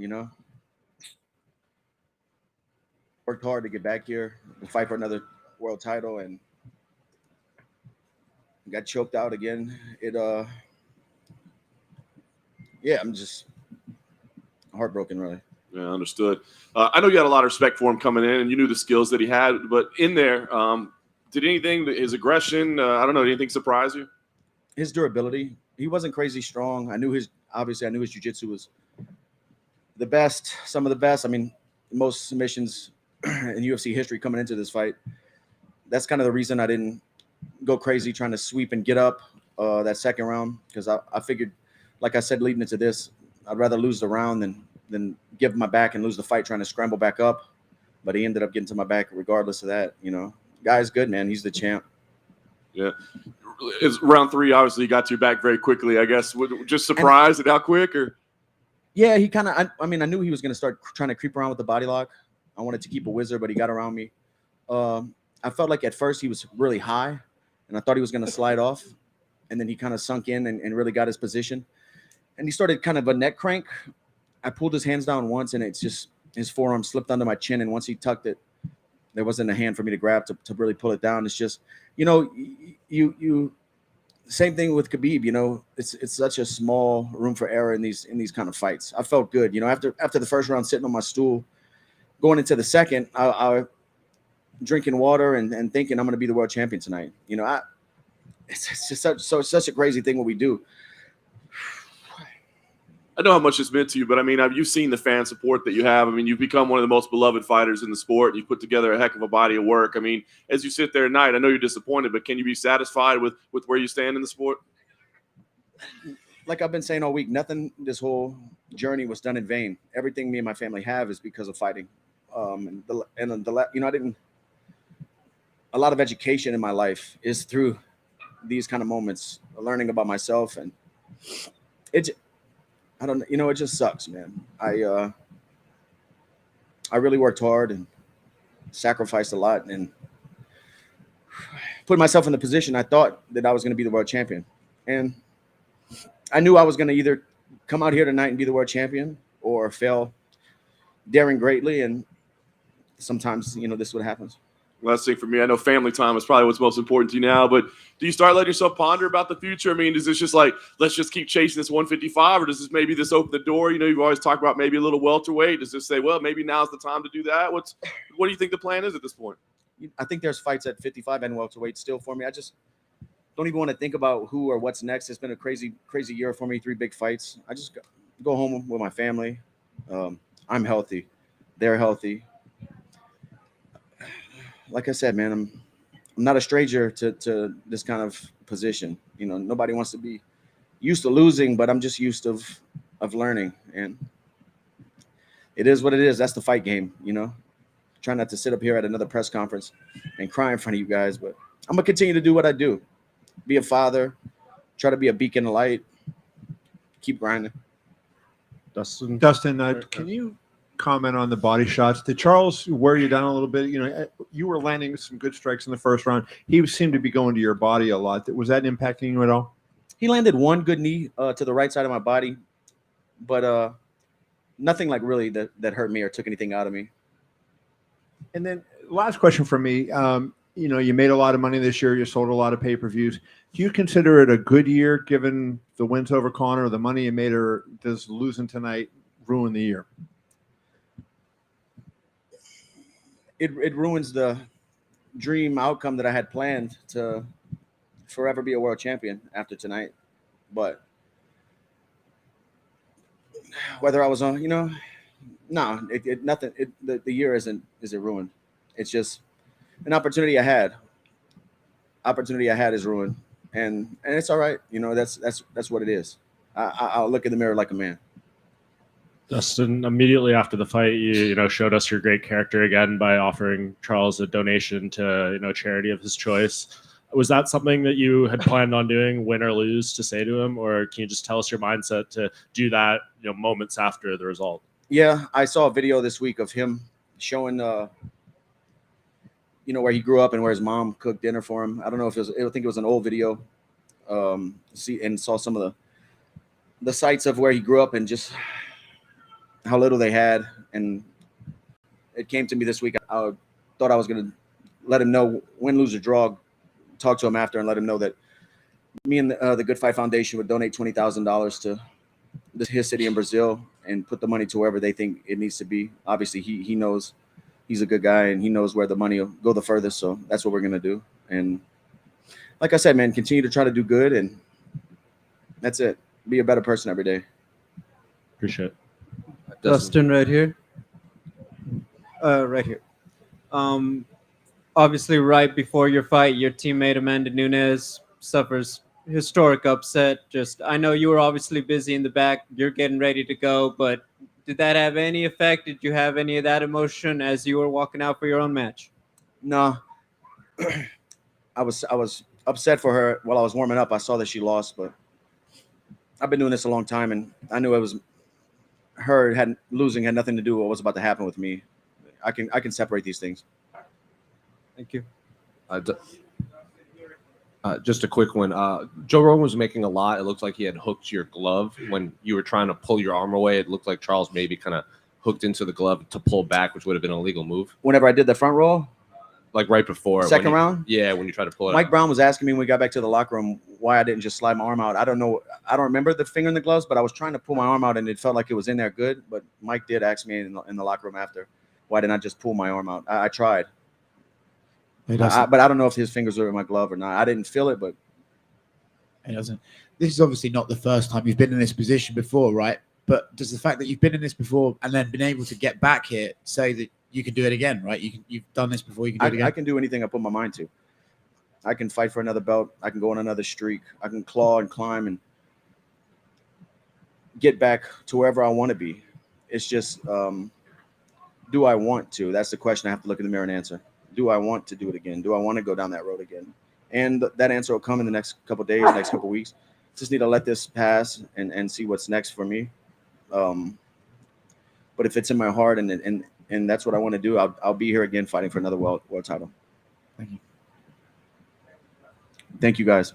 you know. Worked hard to get back here and fight for another world title, and got choked out again. Yeah, I'm just heartbroken, really. Yeah, understood. I know you had a lot of respect for him coming in, and you knew the skills that he had. But in there, did anything, his aggression, I don't know, anything surprise you? His durability. He wasn't crazy strong. I knew his jiu-jitsu was the best, some of the best. I mean, most submissions in UFC history coming into this fight. That's kind of the reason I didn't go crazy trying to sweep and get up that second round, because I figured, like I said, leading into this, I'd rather lose the round than give my back and lose the fight trying to scramble back up. But he ended up getting to my back regardless of that. You know, guy's good, man. He's the champ. Yeah. It's round 3, obviously, he got to your back very quickly, I guess. Just surprised at how quick? Or yeah, he kind of, I knew he was going to start trying to creep around with the body lock. I wanted to keep a whizzer, but he got around me. I felt like at first he was really high, and I thought he was going to slide off. And then he kind of sunk in and really got his position. And he started kind of a neck crank. I pulled his hands down once, and it's just his forearm slipped under my chin. And once he tucked it, there wasn't a hand for me to grab to really pull it down. It's just, you know, you same thing with Khabib. You know, it's such a small room for error in these kind of fights. I felt good, you know, after the first round, sitting on my stool, going into the second, I drinking water and thinking I'm going to be the world champion tonight. You know, it's just such a crazy thing what we do. I know how much it's meant to you, but I mean, you've seen the fan support that you have. I mean, you've become one of the most beloved fighters in the sport. You've put together a heck of a body of work. I mean, as you sit there at night, I know you're disappointed, but can you be satisfied with where you stand in the sport? Like I've been saying all week, nothing this whole journey was done in vain. Everything me and my family have is because of fighting. You know, a lot of education in my life is through these kind of moments, learning about myself, and I don't, you know, it just sucks, man. I really worked hard and sacrificed a lot and put myself in the position I thought that I was going to be the world champion. And I knew I was going to either come out here tonight and be the world champion or fail daring greatly. And sometimes, you know, this is what happens. Last thing for me, I know family time is probably what's most important to you now, but do you start letting yourself ponder about the future? I mean, is this just like, let's just keep chasing this 155, or does this maybe open the door? You know, you've always talked about maybe a little welterweight. Does this say, well, maybe now's the time to do that? What do you think the plan is at this point? I think there's fights at 55 and welterweight still for me. I just don't even want to think about who or what's next. It's been a crazy year for me, 3 big fights. I just go home with my family. I'm healthy. They're healthy. Like I said, man, I'm not a stranger to this kind of position. You know, nobody wants to be used to losing, but I'm just used of learning, and it is what it is. That's the fight game, you know. Try not to sit up here at another press conference and cry in front of you guys, but I'm gonna continue to do what I do. Be a father, try to be a beacon of light, keep grinding. Dustin, can you comment on the body shots? Did Charles wear you down a little bit? You know, you were landing some good strikes in the first round. He seemed to be going to your body a lot. Was that impacting you at all? He landed one good knee to the right side of my body, but nothing like really that hurt me or took anything out of me. And then last question for me. You know, you made a lot of money this year. You sold a lot of pay-per-views. Do you consider it a good year given the wins over Conor, the money you made, or does losing tonight ruin the year? It ruins the dream outcome that I had planned to forever be a world champion after tonight. But whether I was on, you know, no, nothing. The year isn't ruined. It's just an opportunity I had. Opportunity I had is ruined, and it's all right. You know, that's what it is. I'll look in the mirror like a man. Dustin, immediately after the fight, you know, showed us your great character again by offering Charles a donation to, you know, a charity of his choice. Was that something that you had planned on doing, win or lose, to say to him, or can you just tell us your mindset to do that, you know, moments after the result? Yeah, I saw a video this week of him showing, you know, where he grew up and where his mom cooked dinner for him. I don't know if I think it was an old video. Saw some of the sights of where he grew up, and just how little they had, and it came to me this week. I thought I was gonna let him know, win, lose, or draw. Talk to him after and let him know that me and the Good Fight Foundation would donate $20,000 to his city in Brazil and put the money to wherever they think it needs to be. Obviously, he knows he's a good guy and he knows where the money will go the furthest. So that's what we're gonna do. And like I said, man, continue to try to do good, and that's it. Be a better person every day. Appreciate it. Dustin, right here. Right here. Obviously, right before your fight, your teammate Amanda Nunes suffers historic upset. I know you were obviously busy in the back. You're getting ready to go, but did that have any effect? Did you have any of that emotion as you were walking out for your own match? No, I was upset for her while I was warming up. I saw that she lost, but I've been doing this a long time, and I knew it was her losing had nothing to do with what was about to happen with me. I can separate these things. Thank you. Just a quick one. Joe Rogan was making a lot. It looked like he had hooked your glove when you were trying to pull your arm away. It looked like Charles maybe kind of hooked into the glove to pull back, which would have been a legal move. Whenever I did the front roll, like right before second round. Yeah, when you tried to pull it. Mike out. Brown was asking me when we got back to the locker room why I didn't just slide my arm out. I don't know. I don't remember the finger in the gloves, but I was trying to pull my arm out and it felt like it was in there good. But Mike did ask me in the locker room after, why didn't I just pull my arm out? I tried. He but doesn't. I don't know if his fingers were in my glove or not. I didn't feel it, but He doesn't. This is obviously not the first time you've been in this position before, right? But does the fact that you've been in this before and then been able to get back here say that you can do it again, right? You've done this before. You can do it again. I can do anything I put my mind to. I can fight for another belt. I can go on another streak. I can claw and climb and get back to wherever I want to be. It's just, do I want to? That's the question I have to look in the mirror and answer. Do I want to do it again? Do I want to go down that road again? And that answer will come in the next couple of days, next couple of weeks. Just need to let this pass and see what's next for me. But if it's in my heart and that's what I want to do, I'll be here again fighting for another world title. Thank you. Thank you, guys.